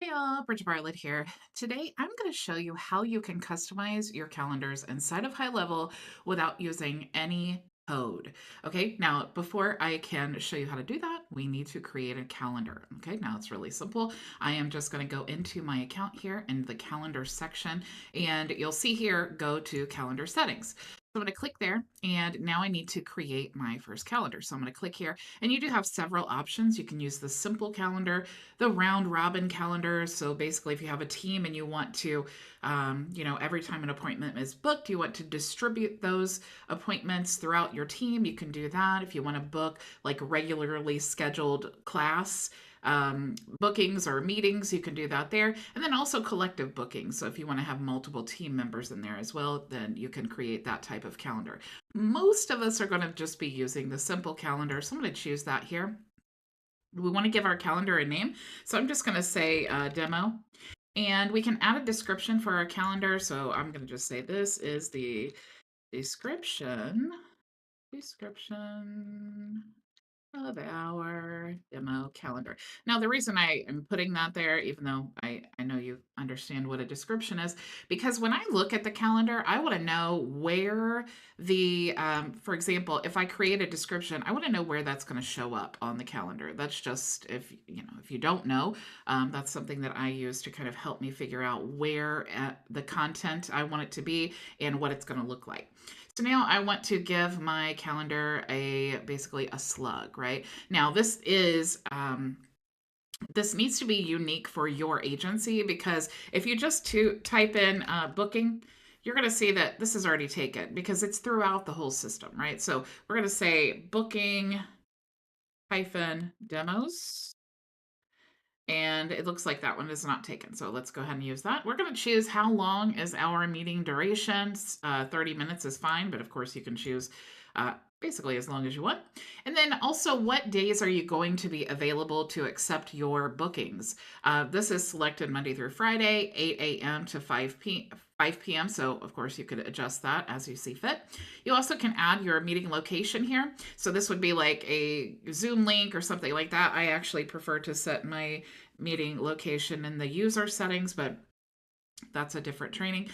Hey all, Bridget Bartlett here. Today I'm going to show you how you can customize your calendars inside of HighLevel without using any code. Okay, now before I can show you how to do that, we need to create a calendar. Okay, now it's really simple. I am just going to go into my account here in the calendar section, and you'll see here, go to calendar settings. So I'm going to click there, and now I need to create my first calendar. So I'm going to click here, and you do have several options. You can use the simple calendar, the round robin calendar. So basically, if you have a team and you want to, every time an appointment is booked, you want to distribute those appointments throughout your team, you can do that. If you want to book like regularly scheduled class bookings or meetings, you can do that there. And then also collective bookings. So if you want to have multiple team members in there as well, then you can create that type of calendar. Most of us are going to just be using the simple calendar. So I'm going to choose that here. We want to give our calendar a name. So I'm just going to say demo. And we can add a description for our calendar. So I'm going to just say this is the description of our demo calendar. Now, the reason I am putting that there, even though I know you understand what a description is, because when I look at the calendar, I want to know where for example, if I create a description, I want to know where that's going to show up on the calendar. That's just, if you don't know, that's something that I use to kind of help me figure out where the content I want it to be and what it's going to look like. So now I want to give my calendar basically a slug, right? Now this needs to be unique for your agency, because if you just type in booking, you're going to see that this is already taken because it's throughout the whole system, right? So we're going to say booking hyphen demos. And it looks like that one is not taken. So let's go ahead and use that. We're going to choose how long is our meeting duration. 30 minutes is fine, but of course you can choose basically as long as you want. And then also, what days are you going to be available to accept your bookings? This is selected Monday through Friday, 8 a.m. to 5 p.m. So of course you could adjust that as you see fit. You also can add your meeting location here. So this would be like a Zoom link or something like that. I actually prefer to set my meeting location in the user settings, but that's a different training.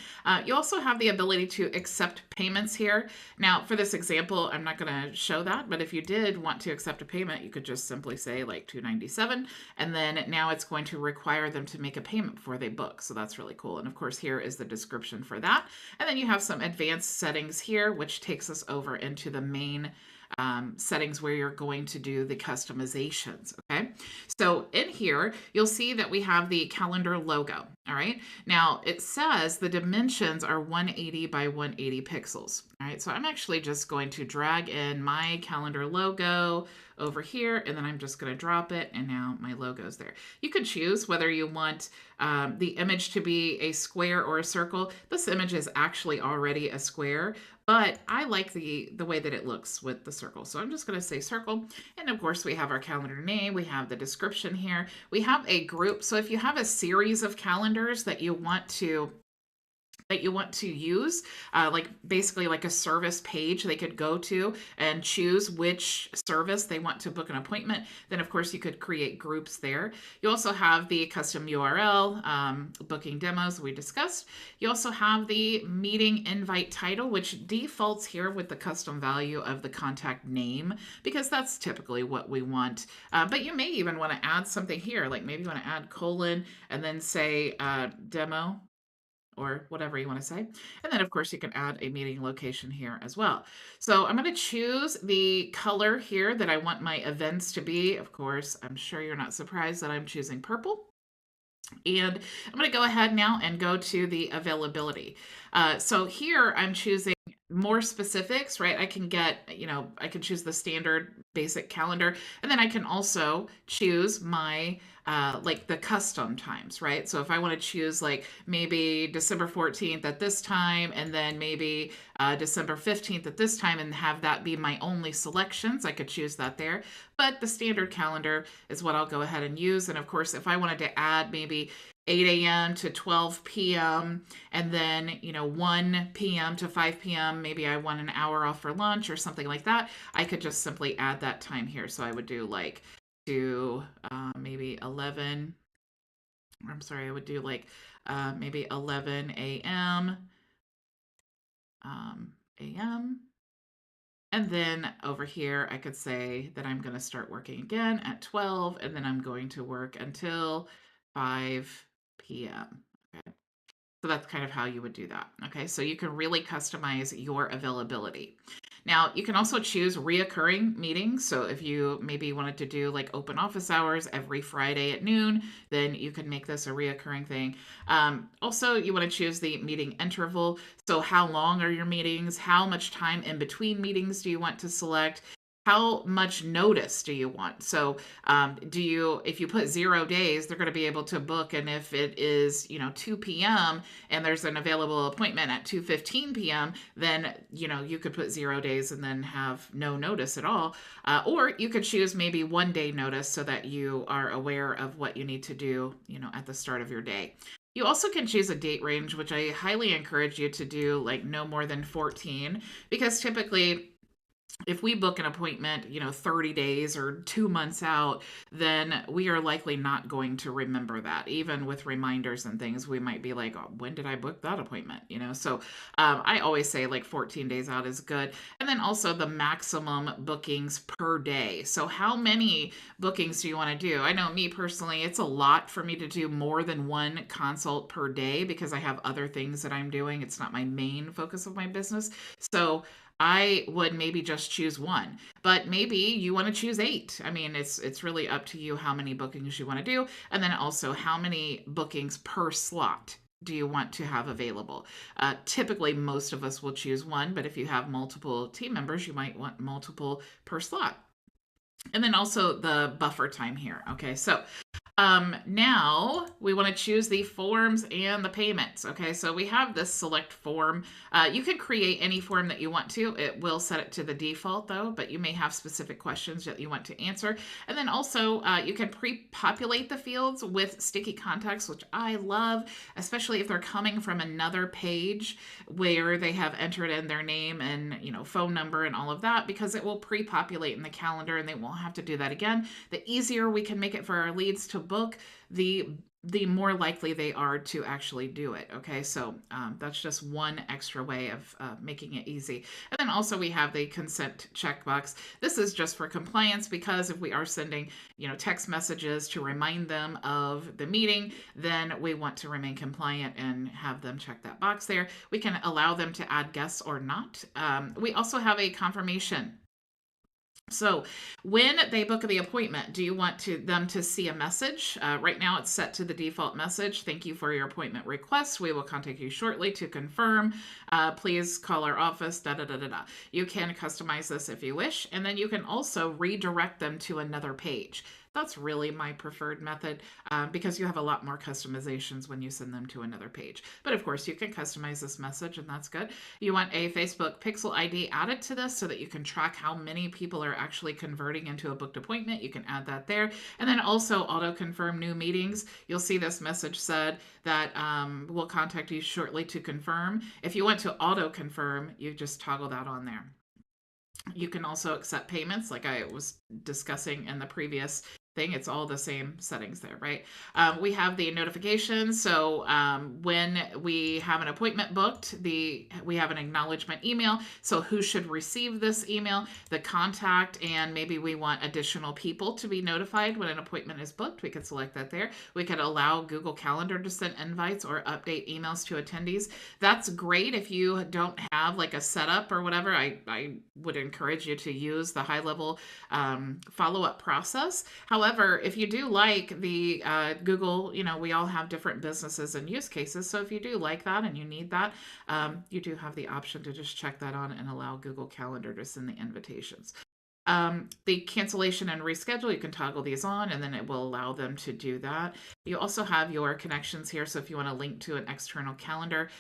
You also have the ability to accept payments here. Now, for this example, I'm not going to show that, but if you did want to accept a payment, you could just simply say like $297, and then now it's going to require them to make a payment before they book. So that's really cool. And of course, here is the description for that. And then you have some advanced settings here, which takes us over into the main settings where you're going to do the customizations. Okay, so in here you'll see that we have the calendar logo. All right, now it says the dimensions are 180 by 180 pixels. All right, so I'm actually just going to drag in my calendar logo over here, and then I'm just going to drop it, and now my logo's there. You can choose whether you want the image to be a square or a circle. This image is actually already a square, but I like the way that it looks with the circle. So I'm just going to say circle. And of course, we have our calendar name. We have the description here. We have a group. So if you have a series of calendars that you want to use, like basically like a service page they could go to and choose which service they want to book an appointment, then of course you could create groups there. You also have the custom URL, booking demos we discussed. You also have the meeting invite title, which defaults here with the custom value of the contact name, because that's typically what we want. But you may even want to add something here, like maybe you want to add colon and then say demo, or whatever you want to say. And then, of course, you can add a meeting location here as well. So I'm going to choose the color here that I want my events to be. Of course, I'm sure you're not surprised that I'm choosing purple. And I'm going to go ahead now and go to the availability. So here I'm choosing more specifics, right? I can I can choose the standard basic calendar, and then I can also choose my like the custom times, right? So if I want to choose like maybe December 14th at this time, and then maybe December 15th at this time, and have that be my only selections, I could choose that there. But the standard calendar is what I'll go ahead and use. And of course, if I wanted to add maybe 8 a.m. to 12 p.m. and then 1 p.m. to 5 p.m. maybe I want an hour off for lunch or something like that, I could just simply add that time here. So I would do like maybe 11 I'm sorry, I would do like maybe 11 a.m. a.m. And then over here, I could say that I'm going to start working again at 12, and then I'm going to work until 5 p.m. Okay. So that's kind of how you would do that. Okay, so you can really customize your availability. Now, you can also choose reoccurring meetings. So if you maybe wanted to do like open office hours every Friday at noon, then you can make this a reoccurring thing. Also, you want to choose the meeting interval. So how long are your meetings? How much time in between meetings do you want to select? How much notice do you want? So, if you put 0 days, they're going to be able to book. And if it is, 2 p.m. and there's an available appointment at 2:15 p.m., then, you could put 0 days and then have no notice at all. Or you could choose maybe 1 day notice so that you are aware of what you need to do, at the start of your day. You also can choose a date range, which I highly encourage you to do, like no more than 14, because typically if we book an appointment, 30 days or 2 months out, then we are likely not going to remember that. Even with reminders and things, we might be like, oh, when did I book that appointment? So I always say like 14 days out is good. And then also the maximum bookings per day. So how many bookings do you want to do? I know me personally, it's a lot for me to do more than one consult per day because I have other things that I'm doing. It's not my main focus of my business. So I would maybe just choose one, but maybe you want to choose 8. I mean, it's really up to you how many bookings you want to do, and then also how many bookings per slot do you want to have available. Typically, most of us will choose one, but if you have multiple team members, you might want multiple per slot. And then also the buffer time here. Okay, so now we want to choose the forms and the payments. Okay, so we have this select form. You can create any form that you want to. It will set it to the default though, but you may have specific questions that you want to answer. And then also you can pre-populate the fields with sticky contacts, which I love, especially if they're coming from another page where they have entered in their name and phone number and all of that, because it will pre-populate in the calendar and they won't have to do that again. The easier we can make it for our leads to book, the more likely they are to actually do it. Okay, so that's just one extra way of making it easy. And then also we have the consent checkbox. This is just for compliance, because if we are sending text messages to remind them of the meeting, then we want to remain compliant and have them check that box there. We can allow them to add guests or not. We also have a confirmation. So when they book the appointment, do you want them to see a message? Right now it's set to the default message. Thank you for your appointment request. We will contact you shortly to confirm. Please call our office, da da da da da. You can customize this if you wish. And then you can also redirect them to another page. That's really my preferred method because you have a lot more customizations when you send them to another page. But of course, you can customize this message, and that's good. You want a Facebook Pixel ID added to this so that you can track how many people are actually converting into a booked appointment. You can add that there. And then also auto-confirm new meetings. You'll see this message said that we'll contact you shortly to confirm. If you want to auto-confirm, you just toggle that on there. You can also accept payments like I was discussing in the previous thing. It's all the same settings there, right? We have the notifications. So when we have an appointment booked, we have an acknowledgement email. So who should receive this email, the contact, and maybe we want additional people to be notified when an appointment is booked. We could select that there. We could allow Google Calendar to send invites or update emails to attendees. That's great if you don't have like a setup or whatever. I would encourage you to use the HighLevel follow-up process. However, if you do like the Google, we all have different businesses and use cases. So if you do like that and you need that, you do have the option to just check that on and allow Google Calendar to send the invitations. The cancellation and reschedule, you can toggle these on and then it will allow them to do that. You also have your connections here. So if you want to link to an external calendar,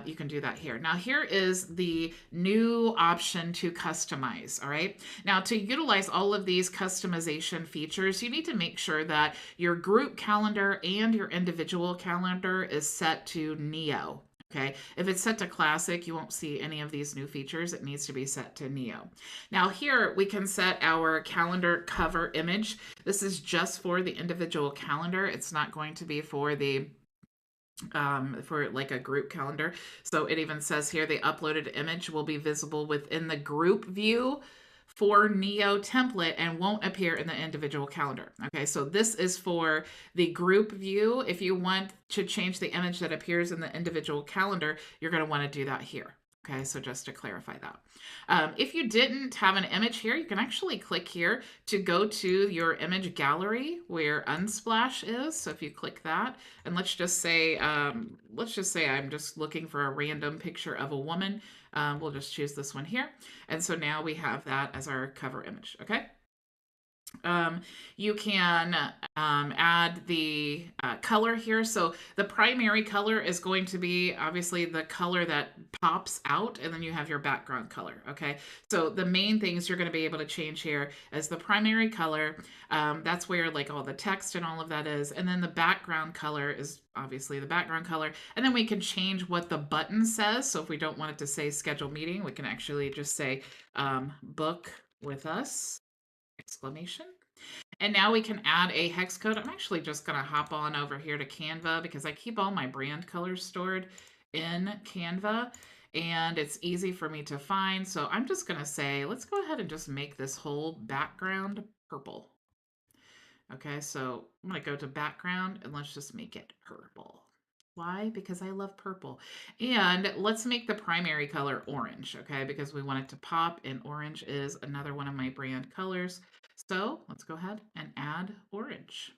you can do that here. Now here is the new option to customize. All right. Now to utilize all of these customization features, you need to make sure that your group calendar and your individual calendar is set to Neo. Okay, if it's set to classic, you won't see any of these new features. It needs to be set to Neo. Now here we can set our calendar cover image. This is just for the individual calendar. It's not going to be for the for like a group calendar. So it even says here the uploaded image will be visible within the group view for Neo template and won't appear in the individual calendar. Okay, so this is for the group view. If you want to change the image that appears in the individual calendar, you're going to want to do that here. Okay, so just to clarify that. If you didn't have an image here, you can actually click here to go to your image gallery where Unsplash is. So if you click that, and let's just say I'm just looking for a random picture of a woman. We'll just choose this one here. And so now we have that as our cover image, okay? You can add the color here. So the primary color is going to be obviously the color that pops out, and then you have your background color. Okay, so the main things you're going to be able to change here is the primary color. That's where like all the text and all of that is, and then the background color is obviously the background color, and then we can change what the button says. So if we don't want it to say schedule meeting, we can actually just say book with us exclamation. And now we can add a hex code. I'm actually just going to hop on over here to Canva because I keep all my brand colors stored in Canva and it's easy for me to find. So I'm just going to say, let's go ahead and just make this whole background purple. Okay, so I'm going to go to background and let's just make it purple. Why? Because I love purple. And let's make the primary color orange, okay? Because we want it to pop, and orange is another one of my brand colors. So let's go ahead and add orange.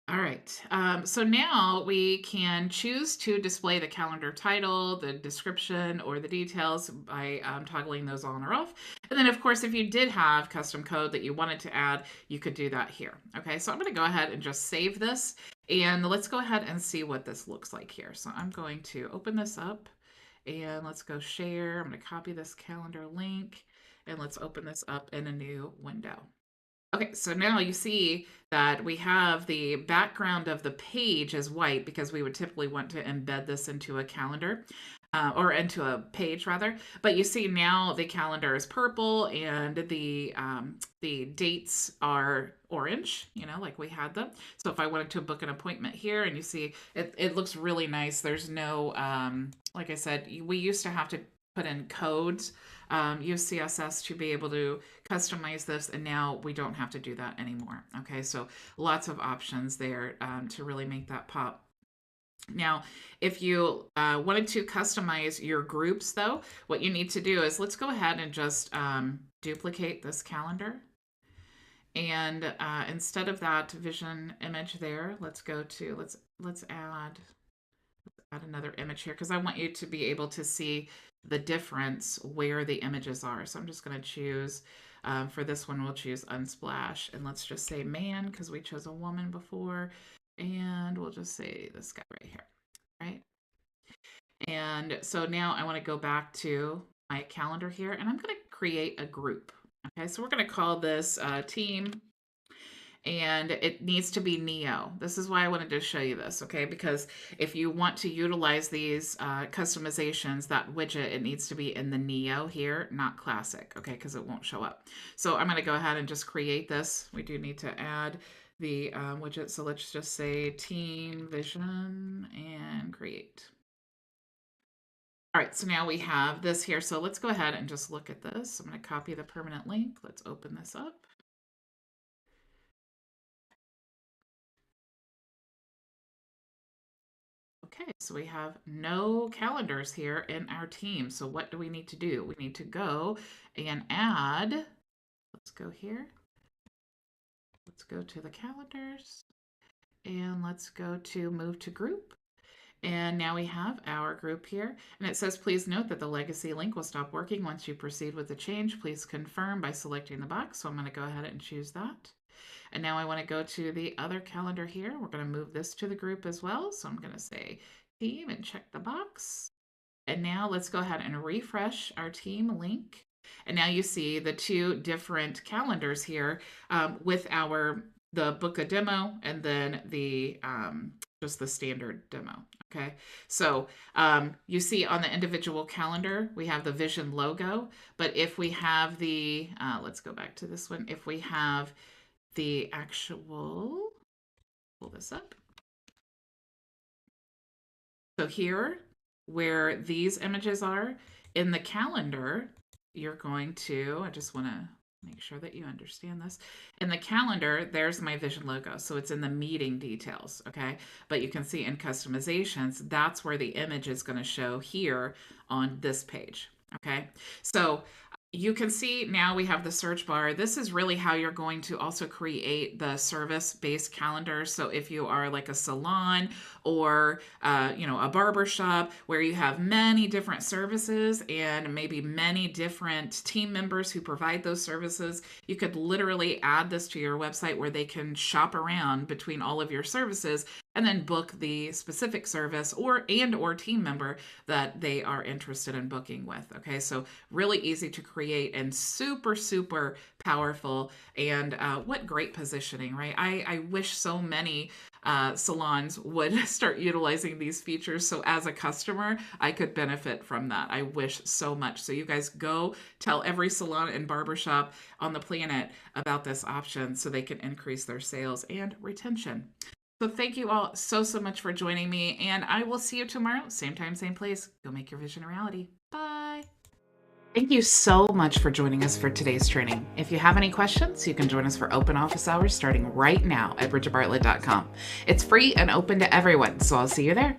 All right, so now we can choose to display the calendar title, the description, or the details by toggling those on or off. And then, of course, if you did have custom code that you wanted to add, you could do that here. Okay, so I'm going to go ahead and just save this. And let's go ahead and see what this looks like here. So I'm going to open this up and let's go share. I'm going to copy this calendar link and let's open this up in a new window. Okay, so now you see that we have the background of the page as white because we would typically want to embed this into a calendar or into a page rather. But you see now the calendar is purple and the dates are orange, you know, like we had them. So if I wanted to book an appointment here and you see it looks really nice. There's no, like I said, we used to have to put in codes, use CSS to be able to customize this, and now we don't have to do that anymore. Okay, so lots of options there to really make that pop. Now, if you wanted to customize your groups, though, what you need to do is let's go ahead and just duplicate this calendar. And instead of that vision image there, let's go to, let's add another image here because I want you to be able to see the difference where the images are. So I'm just going to choose, for this one, we'll choose Unsplash. And let's just say man because we chose a woman before. And we'll just say this guy right here, right? And so now I want to go back to my calendar here and I'm going to create a group. Okay, so we're going to call this team. And it needs to be Neo. This is why I wanted to show you this, okay? Because if you want to utilize these customizations, that widget, it needs to be in the Neo here, not Classic, okay? Because it won't show up. So I'm going to go ahead and just create this. We do need to add the widget. So let's just say Team Vision and create. All right, so now we have this here. So let's go ahead and just look at this. I'm going to copy the permanent link. Let's open this up. Okay, so we have no calendars here in our team. So what do we need to do? We need to go and add, let's go here. Let's go to the calendars and let's go to move to group. And now we have our group here. And it says, please note that the legacy link will stop working once you proceed with the change. Please confirm by selecting the box. So I'm going to go ahead and choose that. And now I want to go to the other calendar here. We're going to move this to the group as well. So I'm going to say team and check the box. And now let's go ahead and refresh our team link. And now you see the two different calendars here with the book a demo and then the just the standard demo. Okay, so you see on the individual calendar, we have the vision logo. But if we have the, let's go back to this one. If we have the actual, pull this up. So here, where these images are in the calendar, you're going to, I just want to make sure that you understand this. In the calendar, there's my vision logo. So it's in the meeting details, okay? But you can see in customizations, that's where the image is going to show here on this page, okay? So you can see now we have the search bar. This is really how you're going to also create the service-based calendar. So if you are like a salon or a barber shop where you have many different services and maybe many different team members who provide those services, you could literally add this to your website where they can shop around between all of your services and then book the specific service or team member that they are interested in booking with. Okay, so really easy to create and super, super powerful. And what great positioning, right? I wish so many salons would start utilizing these features. So as a customer, I could benefit from that. I wish so much. So you guys go tell every salon and barbershop on the planet about this option so they can increase their sales and retention. So thank you all so, so much for joining me, and I will see you tomorrow, same time, same place. Go make your vision a reality. Bye. Thank you so much for joining us for today's training. If you have any questions, you can join us for open office hours starting right now at bridgetbartlett.com. It's free and open to everyone, so I'll see you there.